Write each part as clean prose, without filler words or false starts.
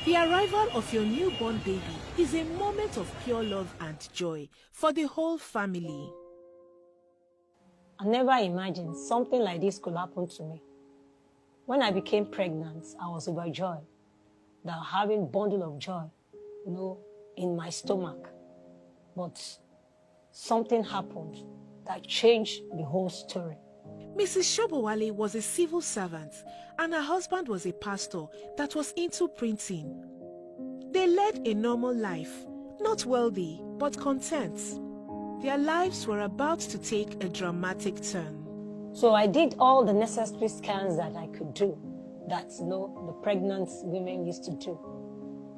The arrival of your newborn baby is a moment of pure love and joy for the whole family. I never imagined something like this could happen to me. When I became pregnant, I was overjoyed that having a bundle of joy, in my stomach. But something happened that changed the whole story. Mrs. Shobowale was a civil servant and her husband was a pastor that was into printing. They led a normal life, not wealthy, but content. Their lives were about to take a dramatic turn. So I did all the necessary scans that I could do, that the pregnant women used to do.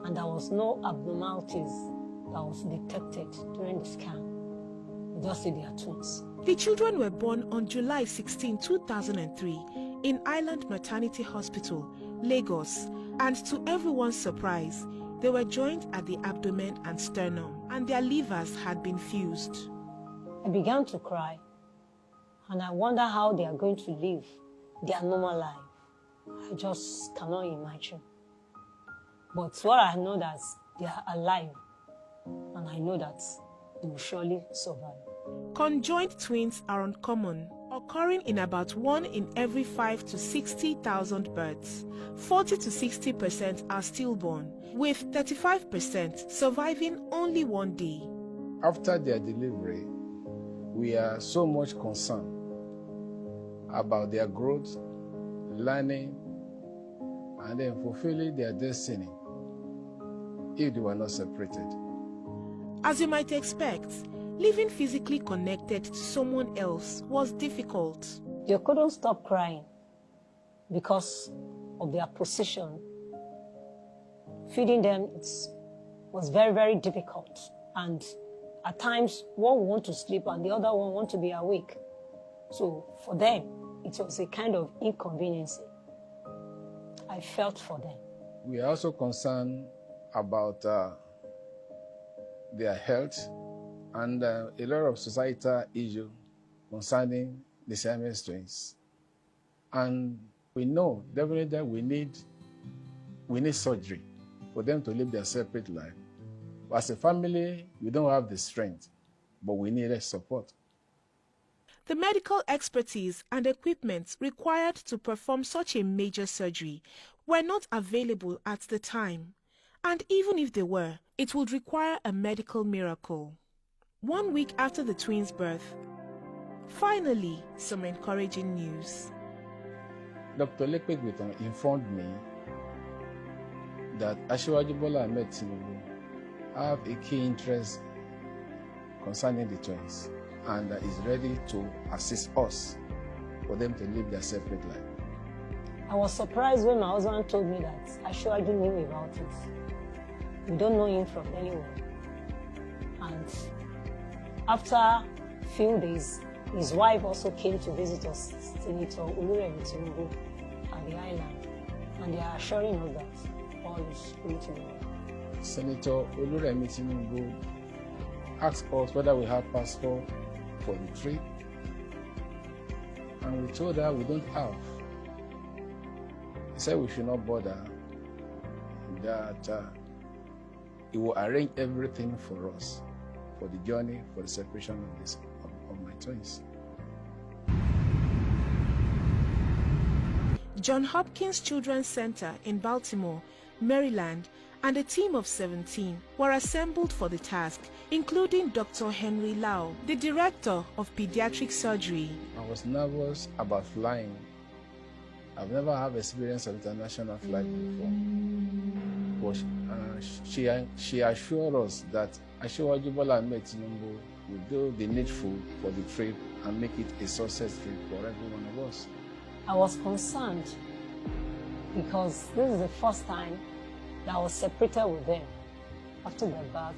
And there was no abnormalities that was detected during the scan. We just said they are twins. The children were born on July 16, 2003 in Island Maternity Hospital, Lagos, and to everyone's surprise, they were joined at the abdomen and sternum, and their livers had been fused. I began to cry, and I wonder how they are going to live their normal life. I just cannot imagine. But what I know that they are alive, and I know that they will surely survive. Conjoined twins are uncommon, occurring in about 1 in every 5 to 60,000 births. 40 to 60% are stillborn, with 35% surviving only 1 day. After their delivery, we are so much concerned about their growth, learning, and then fulfilling their destiny if they were not separated. As you might expect, living physically connected to someone else was difficult. They couldn't stop crying because of their position. Feeding them was very, very difficult. And at times, one would want to sleep and the other one want to be awake. So for them, it was a kind of inconvenience. I felt for them. We are also concerned about their health and a lot of societal issues concerning the Siamese twins. And we know definitely that we need surgery for them to live their separate life. As a family, we don't have the strength, but we need support. The medical expertise and equipment required to perform such a major surgery were not available at the time. And even if they were, it would require a medical miracle. 1 week after the twins' birth, finally, some encouraging news. Dr. Lekpegbeton informed me that Asiwaju Bola Ahmed Tinubu have a key interest concerning the twins and is ready to assist us for them to live their separate life. I was surprised when my husband told me that Asiwaju knew about it. We don't know him from anywhere. And after a few days, his wife also came to visit us, Senator Oluremi Tinubu, at the island, and they are assuring us that all is going to be well. Senator Oluremi Tinubu asked us whether we have passport for the trip, and we told her we don't have. He said we should not bother, that he will arrange everything for us for the journey, for the separation of my twins. John Hopkins Children's Center in Baltimore, Maryland, and a team of 17 were assembled for the task, including Dr. Henry Lau, the director of pediatric surgery. I was nervous about flying. I've never had experience of international flight before. But she assured us that Asiwaju Bola Ahmed Tinubu will do the needful for the trip and make it a success trip for every one of us. I was concerned because this is the first time that I was separated with them after their birth,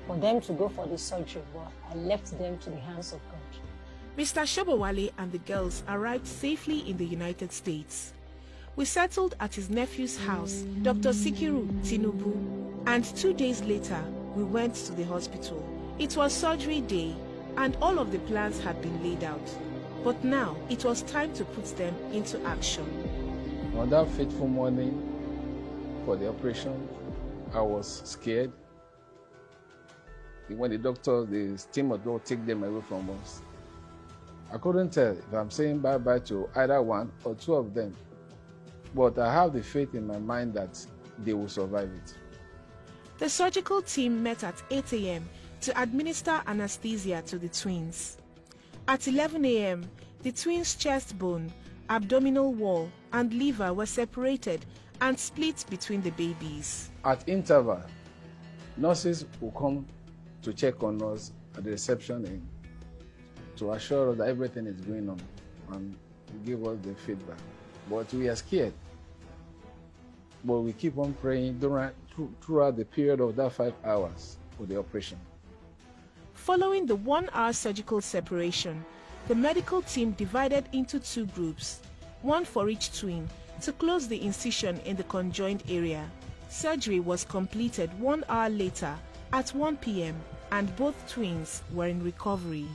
for them to go for the surgery, but I left them to the hands of God. Mr. Shobowale and the girls arrived safely in the United States. We settled at his nephew's house, Dr. Sikiru Tinubu, and 2 days later, we went to the hospital. It was surgery day, and all of the plans had been laid out. But now, it was time to put them into action. On that fateful morning, for the operation, I was scared. When the team of doctors take them away from us, I couldn't tell if I'm saying bye-bye to either one or two of them. But I have the faith in my mind that they will survive it. The surgical team met at 8 a.m. to administer anesthesia to the twins. At 11 a.m., the twins' chest bone, abdominal wall, and liver were separated and split between the babies. At interval, nurses will come to check on us at the reception end to assure us that everything is going on and give us the feedback. But we are scared. But we keep on praying throughout the period of that 5 hours for the operation. Following the 1-hour surgical separation, the medical team divided into 2 groups, one for each twin, to close the incision in the conjoined area. Surgery was completed 1 hour later at 1 p.m. and both twins were in recovery.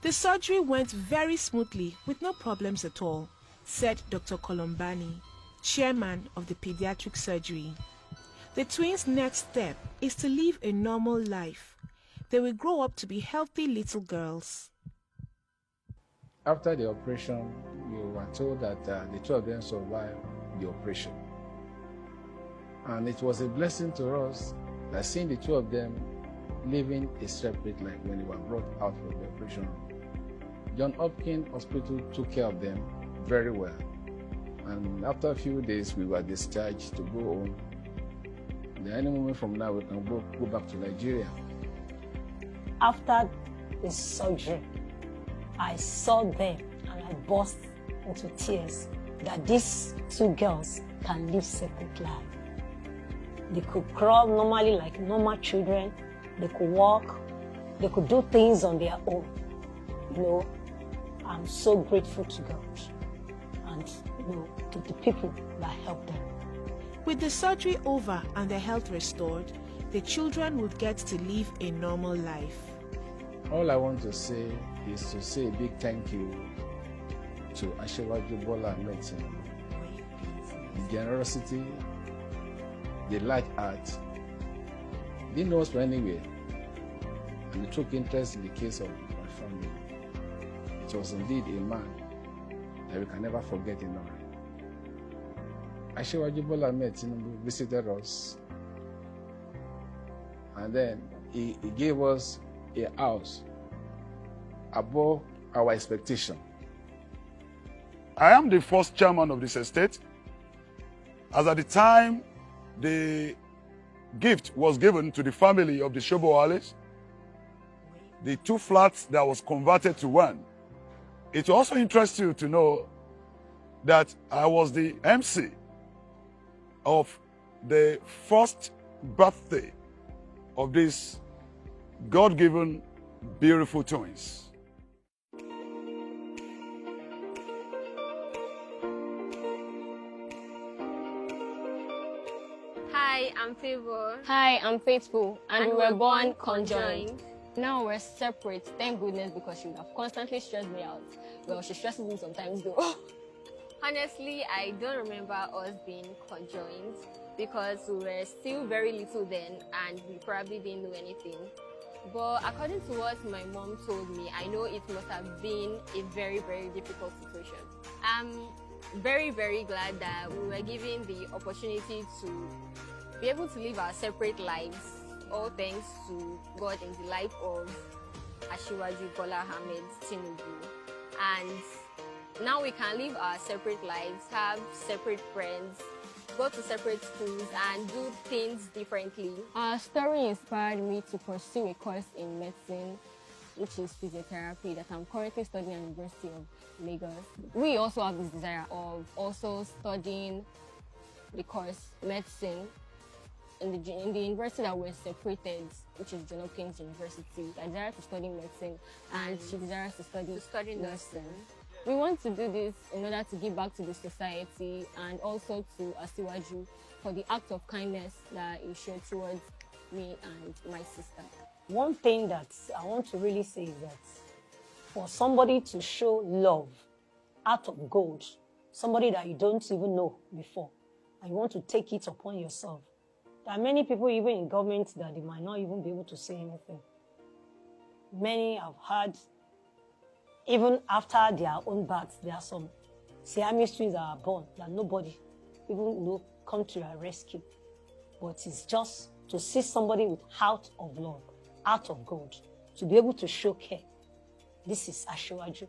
The surgery went very smoothly with no problems at all, said Dr. Colombani, chairman of the pediatric surgery. The twins' next step is to live a normal life. They will grow up to be healthy little girls. After the operation, we were told that the 2 of them survived the operation. And it was a blessing to us that seeing the 2 of them living a separate life when they were brought out from the operation. John Hopkins Hospital took care of them very well. And after a few days, we were discharged to go home. And any moment from now, we can go back to Nigeria. After the surgery, I saw them and I burst into tears that these 2 girls can live separate lives. They could crawl normally like normal children. They could walk. They could do things on their own. You know, I'm so grateful to God and to the people that helped them. With the surgery over and their health restored, the children would get to live a normal life. All I want to say is to say a big thank you to Asiwaju Bola Ahmed Tinubu. The generosity, the large heart, didn't know us from anywhere, and he took interest in the case of my family. It was indeed a man that we can never forget in our life. Asiwaju Bola Ahmed Tinubu visited us, and then he gave us a house above our expectation. I am the first chairman of this estate, as at the time the gift was given to the family of the Shobowales, the 2 flats that was converted to 1. It also interests you to know that I was the MC of the first birthday of these God-given beautiful twins. Hi, I'm Favor. Hi, I'm Faithful, and we were born conjoined. conjoined. Now we're separate, thank goodness, because she would have constantly stressed me out. Well, she stresses me sometimes though. Honestly, I don't remember us being conjoined because we were still very little then and we probably didn't know anything. But according to what my mom told me, I know it must have been a very, very difficult situation. I'm very, very glad that we were given the opportunity to be able to live our separate lives, all thanks to God in the life of Asiwaju Bola Ahmed Tinubu. And now we can live our separate lives, have separate friends, go to separate schools and do things differently. Our story inspired me to pursue a course in medicine, which is physiotherapy, that I'm currently studying at the University of Lagos. We also have this desire of also studying the course medicine in the university that we're separated, which is John Hopkins University. I desire to study medicine and she desires to study nursing. We want to do this in order to give back to the society and also to Asiwaju for the act of kindness that he showed towards me and my sister. One thing that I want to really say is that for somebody to show love out of gold, somebody that you don't even know before, and you want to take it upon yourself. There are many people even in government that they might not even be able to say anything. Many have had, even after their own births, there are some Siamese twins that are born that nobody even come to their rescue. But it's just to see somebody with heart of love, heart of gold, to be able to show care. This is Asiwaju,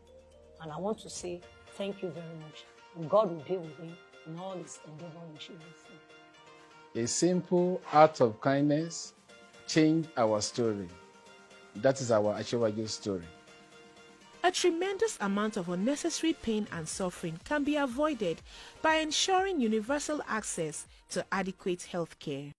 and I want to say thank you very much. And God will be with him in all his endeavor in Jesus' name. A simple act of kindness changed our story. That is our Asiwaju story. A tremendous amount of unnecessary pain and suffering can be avoided by ensuring universal access to adequate health care.